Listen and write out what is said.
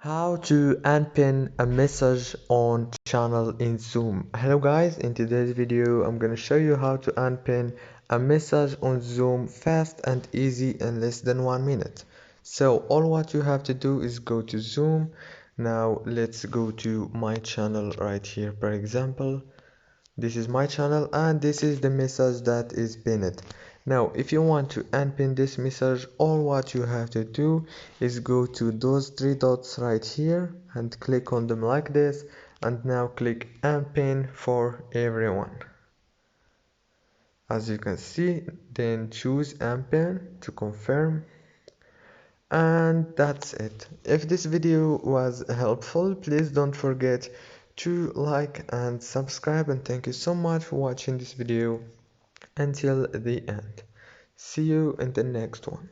How to unpin a message on channel in Zoom. Hello guys, in today's video I'm gonna show you how to unpin a message on Zoom fast and easy in less than 1 minute. So all what you have to do is go to Zoom. Now let's go to my channel right here. For example, this is my channel and this is the message that is pinned. Now if you want to unpin this message, all what you have to do is go to those three dots right here and click on them like this, and now click unpin for everyone. As you can see, then choose unpin to confirm, and that's it. If this video was helpful, please don't forget to like and subscribe, and thank you so much for watching this video until the end. See you in the next one.